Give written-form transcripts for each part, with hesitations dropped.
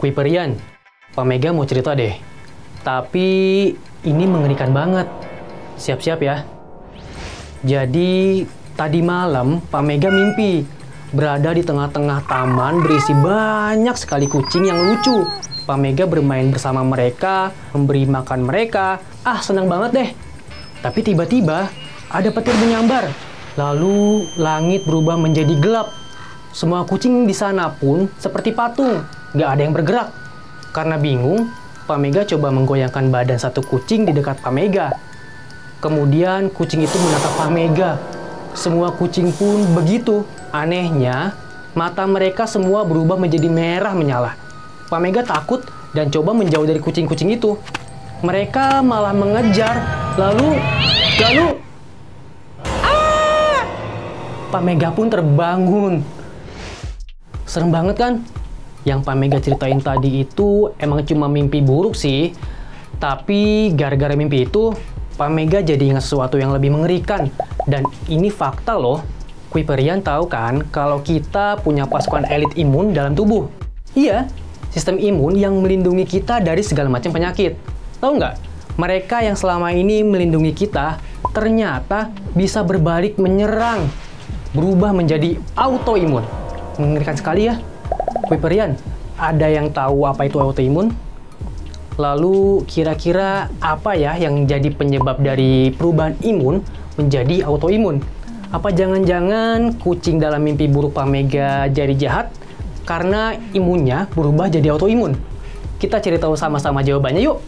Kuiperian, Pak Mega mau cerita deh. Tapi ini mengerikan banget. Siap-siap ya. Jadi, tadi malam Pak Mega mimpi berada di tengah-tengah taman berisi banyak sekali kucing yang lucu. Pak Mega bermain bersama mereka, memberi makan mereka. Senang banget deh. Tapi tiba-tiba ada petir menyambar. Lalu langit berubah menjadi gelap. Semua kucing di sana pun seperti patung, nggak ada yang bergerak. Karena bingung, Pak Mega coba menggoyangkan badan satu kucing di dekat Pak Mega. Kemudian kucing itu menatap Pak Mega. Semua kucing pun begitu. Anehnya, mata mereka semua berubah menjadi merah menyala. Pak Mega takut dan coba menjauh dari kucing-kucing itu. Mereka malah mengejar, lalu... Pak Mega pun terbangun. Serem banget kan? Yang Pak Mega ceritain tadi itu emang cuma mimpi buruk sih. Tapi gara-gara mimpi itu, Pak Mega jadi ingat sesuatu yang lebih mengerikan. Dan ini fakta loh. Kuiperian tahu kan kalau kita punya pasukan elit imun dalam tubuh? Iya, sistem imun yang melindungi kita dari segala macam penyakit. Tahu nggak? Mereka yang selama ini melindungi kita ternyata bisa berbalik menyerang. Berubah menjadi autoimun. Mengerikan sekali ya. Kuiperian, ada yang tahu apa itu autoimun? Lalu kira-kira apa ya yang jadi penyebab dari perubahan imun menjadi autoimun? Apa jangan-jangan kucing dalam mimpi buruk Pak Mega jadi jahat karena imunnya berubah jadi autoimun? Kita cari tahu sama-sama jawabannya yuk.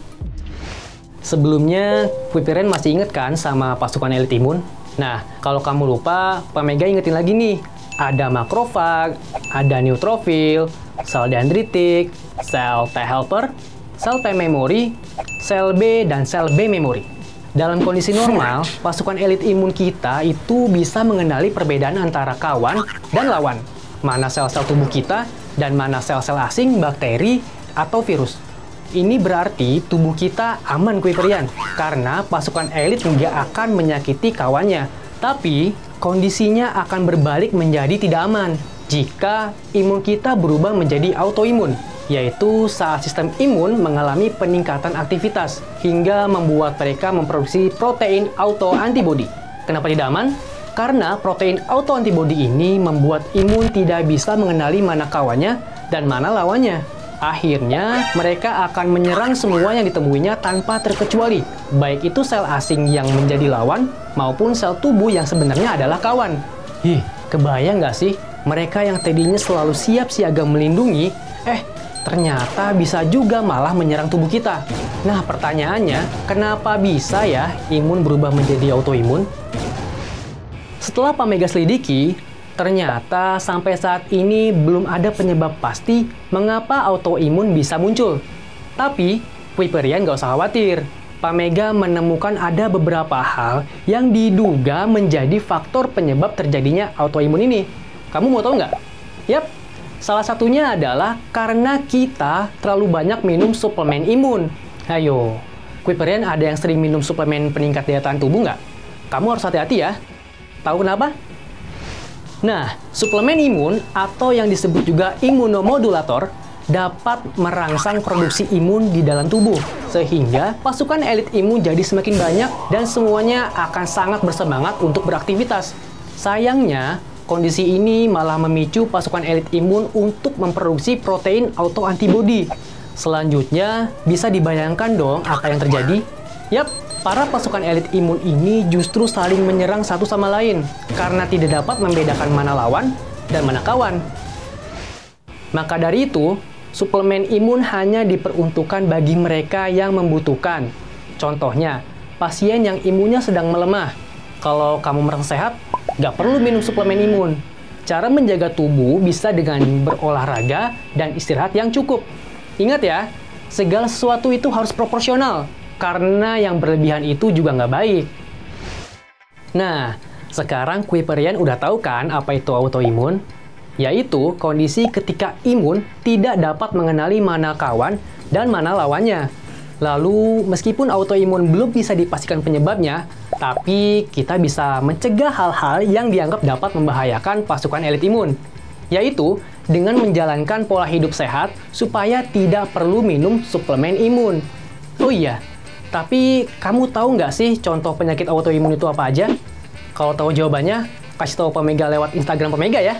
Sebelumnya, Kuiperian masih inget kan sama pasukan elit imun? Nah, kalau kamu lupa, Pak Mega ingetin lagi nih. Ada makrofag, ada neutrofil, sel dendritik, sel T helper, sel T memory, sel B, dan sel B memory. Dalam kondisi normal, pasukan elit imun kita itu bisa mengenali perbedaan antara kawan dan lawan. Mana sel-sel tubuh kita, dan mana sel-sel asing, bakteri, atau virus. Ini berarti tubuh kita aman Kuiperian, karena pasukan elit nggak akan menyakiti kawannya. Tapi, kondisinya akan berbalik menjadi tidak aman jika imun kita berubah menjadi autoimun, yaitu saat sistem imun mengalami peningkatan aktivitas hingga membuat mereka memproduksi protein autoantibody. Kenapa tidak aman? Karena protein autoantibody ini membuat imun tidak bisa mengenali mana kawannya dan mana lawannya. Akhirnya, mereka akan menyerang semua yang ditemuinya tanpa terkecuali, baik itu sel asing yang menjadi lawan, maupun sel tubuh yang sebenarnya adalah kawan. Kebayang nggak sih? Mereka yang tadinya selalu siap siaga melindungi, ternyata bisa juga malah menyerang tubuh kita. Nah, pertanyaannya, kenapa bisa ya imun berubah menjadi autoimun? Setelah Pak Mega selidiki, ternyata sampai saat ini belum ada penyebab pasti mengapa autoimun bisa muncul. Tapi, Kuiperian nggak usah khawatir. Pak Mega menemukan ada beberapa hal yang diduga menjadi faktor penyebab terjadinya autoimun ini. Kamu mau tahu nggak? Yap, salah satunya adalah karena kita terlalu banyak minum suplemen imun. Ayo, Kuiperian ada yang sering minum suplemen peningkat daya tahan tubuh nggak? Kamu harus hati-hati ya. Tahu kenapa? Nah, suplemen imun atau yang disebut juga imunomodulator dapat merangsang produksi imun di dalam tubuh, sehingga pasukan elit imun jadi semakin banyak dan semuanya akan sangat bersemangat untuk beraktivitas. Sayangnya, kondisi ini malah memicu pasukan elit imun untuk memproduksi protein autoantibody. Selanjutnya, bisa dibayangkan dong apa yang terjadi? Yap, para pasukan elit imun ini justru saling menyerang satu sama lain karena tidak dapat membedakan mana lawan dan mana kawan. Maka dari itu, suplemen imun hanya diperuntukkan bagi mereka yang membutuhkan. Contohnya, pasien yang imunnya sedang melemah. Kalau kamu merasa sehat, nggak perlu minum suplemen imun. Cara menjaga tubuh bisa dengan berolahraga dan istirahat yang cukup. Ingat ya, segala sesuatu itu harus proporsional. Karena yang berlebihan itu juga nggak baik. Nah, sekarang Kuiperian udah tahu kan apa itu autoimun? Yaitu kondisi ketika imun tidak dapat mengenali mana kawan dan mana lawannya. Lalu, meskipun autoimun belum bisa dipastikan penyebabnya, tapi kita bisa mencegah hal-hal yang dianggap dapat membahayakan pasukan elit imun. yaitu dengan menjalankan pola hidup sehat supaya tidak perlu minum suplemen imun. Oh iya, tapi kamu tahu nggak sih contoh penyakit autoimun itu apa aja? Kalau tahu jawabannya, kasih tahu Pamega lewat Instagram Pamega ya.